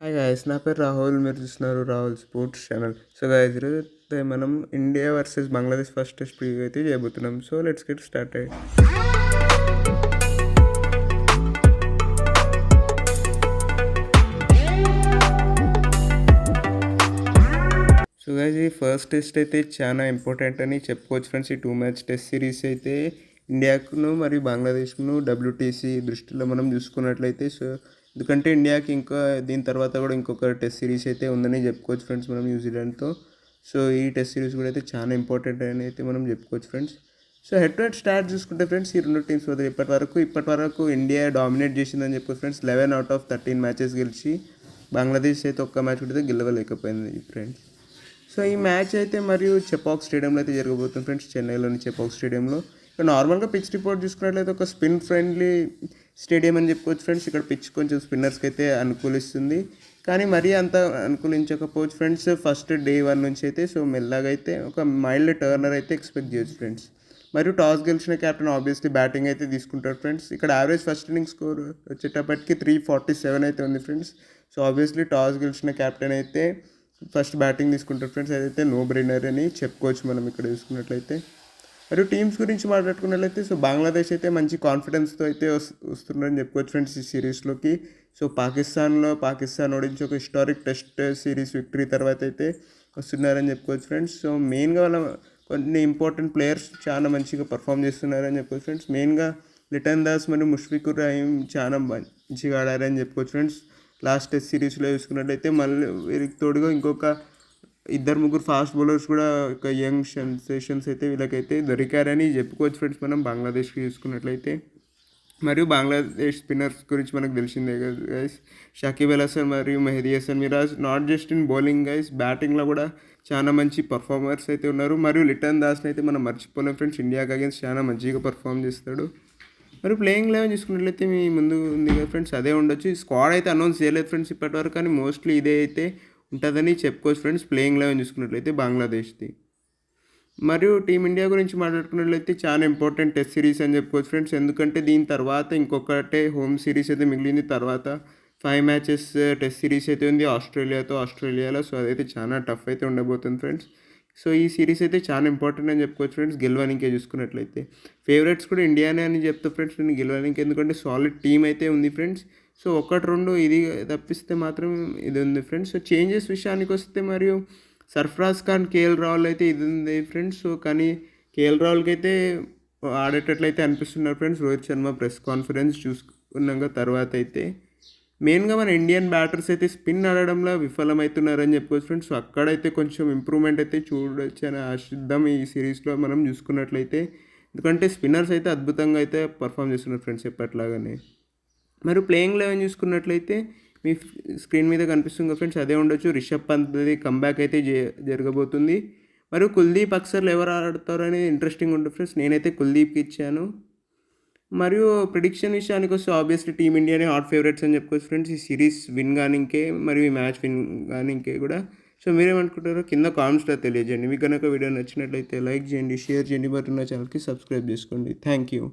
Hi guys, నా పేరు రాహుల్. మీరు చూస్తున్నారు Rahul sports channel. So guys, ఈరోజు అయితే మనం India versus Bangladesh first test preview అయితే చేయబోతున్నాం. So let's get started. So guys, ఈ ఫస్ట్ టెస్ట్ అయితే చాలా ఇంపార్టెంట్ అని చెప్పుకోవచ్చు ఫ్రెండ్స్. ఈ 2 మ్యాచ్ టెస్ట్ సిరీస్ అయితే ఇండియాకును మరియు బంగ్లాదేశ్కును WTC దృష్టిలో మనం చూసుకున్నట్లయితే, సో ఎందుకంటే ఇండియాకి ఇంకా దీని తర్వాత కూడా ఇంకొక టెస్ట్ సిరీస్ అయితే ఉందని చెప్పుకోవచ్చు ఫ్రెండ్స్ మనం న్యూజిలాండ్తో. సో ఈ టెస్ట్ సిరీస్ కూడా అయితే చాలా ఇంపార్టెంట్ అని అయితే మనం చెప్పుకోవచ్చు friends. So head to head start చూసుకుంటే ఫ్రెండ్స్, ఈ రెండు టీమ్స్ వద్ద ఇప్పటి వరకు ఇండియా డామినేట్ చేసిందని చెప్పుకోవచ్చు ఫ్రెండ్స్. 11 out of 13 మ్యాచెస్ గెలిచి బంగ్లాదేశ్ అయితే ఒక్క మ్యాచ్ కూడా గెలవలేకపోయింది ఫ్రెండ్స్. సో ఈ మ్యాచ్ అయితే మరియు చెపాక్ స్టేడియంలో అయితే జరగబోతుంది ఫ్రెండ్స్, చెన్నైలోని చెపాక్ స్టేడియంలో. ఇక్కడ నార్మల్గా పిచ్ రిపోర్ట్ చూసుకున్నట్లయితే ఒక స్పిన్ ఫ్రెండ్లీ స్టేడియం అని చెప్పుకోవచ్చు ఫ్రెండ్స్. ఇక్కడ పిచ్ కొంచెం స్పిన్నర్స్కి అయితే అనుకూలిస్తుంది, కానీ మరీ అంత అనుకూలించకపోవచ్చు ఫ్రెండ్స్ ఫస్ట్ డే 1 నుంచి అయితే. సో మెల్లగా అయితే ఒక మైల్డ్ టర్నర్ అయితే ఎక్స్పెక్ట్ చేయొచ్చు ఫ్రెండ్స్. మరియు టాస్ గెలిచిన క్యాప్టెన్ ఆబ్వియస్లీ బ్యాటింగ్ అయితే తీసుకుంటారు ఫ్రెండ్స్. ఇక్కడ యావరేజ్ ఫస్ట్ ఇన్నింగ్ స్కోర్ వచ్చేటప్పటికి 347 అయితే ఉంది ఫ్రెండ్స్. సో ఆబ్వియస్లీ టాస్ గెలిచిన క్యాప్టెన్ అయితే ఫస్ట్ బ్యాటింగ్ తీసుకుంటారు ఫ్రెండ్స్. అదైతే నో బ్రెయినర్ అని చెప్పుకోవచ్చు మనం ఇక్కడ చూసుకున్నట్లయితే. మరియు టీమ్స్ గురించి మాట్లాడుకున్నట్లయితే, సో బంగ్లాదేశ్ అయితే మంచి కాన్ఫిడెన్స్తో అయితే వస్తున్నారని చెప్పుకోవచ్చు ఫ్రెండ్స్ ఈ సిరీస్లోకి. సో పాకిస్తాన్ ఓడించి ఒక హిస్టారిక్ టెస్ట్ సిరీస్ విక్టరీ తర్వాత అయితే వస్తున్నారని చెప్పుకోవచ్చు ఫ్రెండ్స్. సో మెయిన్గా వాళ్ళ కొన్ని ఇంపార్టెంట్ ప్లేయర్స్ చాలా మంచిగా పర్ఫామ్ చేస్తున్నారని చెప్పుకోవచ్చు ఫ్రెండ్స్. మెయిన్గా లిటన్ దాస్ మరియు ముష్ఫికుర్ రహీమ్ చాలా మంచిగా ఆడారని చెప్పుకోవచ్చు ఫ్రెండ్స్. లాస్ట్ టెస్ట్ సిరీస్లో చూసుకున్నట్లయితే మళ్ళీ వీరికి తోడుగా ఇంకొక 2-3 ఫాస్ట్ బౌలర్స్ కూడా ఒక యంగ్ సెన్సేషన్స్ అయితే వీళ్ళకైతే దొరికారని చెప్పుకోవచ్చు ఫ్రెండ్స్ మనం బంగ్లాదేశ్కి చూసుకున్నట్లయితే. మరియు బంగ్లాదేశ్ స్పిన్నర్స్ గురించి మనకు తెలిసిందే కదా గైస్, షకీబ్ అల్ హసన్ మరియు Mehidy Hasan Miraz not just in bowling guys, బ్యాటింగ్లో కూడా చాలా మంచి పర్ఫార్మర్స్ అయితే ఉన్నారు. మరియు లిటన్ దాస్ని అయితే మనం మర్చిపోలేం ఫ్రెండ్స్, ఇండియాకి అగేన్స్ చాలా మంచిగా పర్ఫామ్ చేస్తాడు. మరి ప్లేయింగ్ 11 చూసుకున్నట్లయితే మీ ముందు ఉంది కదా ఫ్రెండ్స్, అదే ఉండొచ్చు. స్క్వాడ్ అయితే అనౌన్స్ చేయలేదు ఫ్రెండ్స్ ఇప్పటివరకు, కానీ మోస్ట్లీ ఇదే అయితే ఉంటుందని చెప్పుకోవచ్చు ఫ్రెండ్స్ ప్లేయింగ్ 11 చూసుకున్నట్లయితే బంగ్లాదేశ్ది. మరియు టీమిండియా గురించి మాట్లాడుకున్నట్లయితే చాలా ఇంపార్టెంట్ టెస్ట్ సిరీస్ అని చెప్పుకోవచ్చు ఫ్రెండ్స్, ఎందుకంటే దీని తర్వాత ఇంకొకటే హోమ్ సిరీస్ అయితే మిగిలింది. తర్వాత 5 మ్యాచెస్ టెస్ట్ సిరీస్ అయితే ఉంది ఆస్ట్రేలియాలో. సో అదైతే చాలా టఫ్ అయితే ఉండబోతుంది ఫ్రెండ్స్. సో ఈ సిరీస్ అయితే చాలా ఇంపార్టెంట్ అని చెప్పుకోవచ్చు ఫ్రెండ్స్ గెలవడానికే చూసుకున్నట్లయితే. ఫేవరెట్స్ కూడా ఇండియానే అని చెప్తా ఫ్రెండ్స్ నేను గెలవడానికి, ఎందుకంటే సాలిడ్ టీమ్ అయితే ఉంది ఫ్రెండ్స్. సో 1-2 ఇది తప్పిస్తే మాత్రం ఇది ఉంది ఫ్రెండ్స్. సో చేంజెస్ విషయానికి వస్తే మరియు సర్ఫరాజ్ ఖాన్, కేఎల్ రాహుల్ అయితే ఇది ఉంది ఫ్రెండ్స్. సో కానీ కేఎల్ రాహుల్కి అయితే ఆడేటట్లయితే అనిపిస్తున్నారు friends. Rohit Sharma press conference చూసుకున్నాక తర్వాత అయితే మెయిన్గా మన ఇండియన్ బ్యాటర్స్ అయితే స్పిన్ ఆడడంలో విఫలమవుతున్నారని చెప్పుకోవచ్చు ఫ్రెండ్స్. సో అక్కడైతే కొంచెం ఇంప్రూవ్మెంట్ అయితే చూడొచ్చు అని ఆశిద్దాం ఈ సిరీస్లో మనం చూసుకున్నట్లయితే, ఎందుకంటే స్పిన్నర్స్ అయితే అద్భుతంగా అయితే పర్ఫామ్ చేస్తున్నారు ఫ్రెండ్స్ ఎప్పట్లాగానే. మరి ప్లేయింగ్ 11 చూసుకున్నట్లయితే మీ స్క్రీన్ మీద కనిపిస్తుంది ఫ్రెండ్స్, అదే ఉండొచ్చు. రిషబ్ పంత్ది కంబ్యాక్ అయితే జరగబోతుంది. మరియు కుల్దీప్ అక్సర్లు ఎవరు ఆడతారు అనేది ఇంట్రెస్టింగ్ ఉంటుంది ఫ్రెండ్స్. నేనైతే కుల్దీప్కి ఇచ్చాను. మరియు ప్రిడిక్షన్ విషయానికి వస్తే ఆబ్వియస్లీ టీమిండియానే హాట్ ఫేవరెట్స్ అని చెప్పుకోవచ్చు ఫ్రెండ్స్ ఈ సిరీస్ విన్ కానింకే మరియు ఈ మ్యాచ్ విన్ కానింకే కూడా. సో మీరేమనుకుంటారో కింద కామెంట్స్లో తెలియజేయండి. మీకు కనుక వీడియో నచ్చినట్లయితే లైక్ చేయండి, షేర్ చేయండి, మరియు నా ఛానల్కి సబ్స్క్రైబ్ చేసుకోండి. Thank you.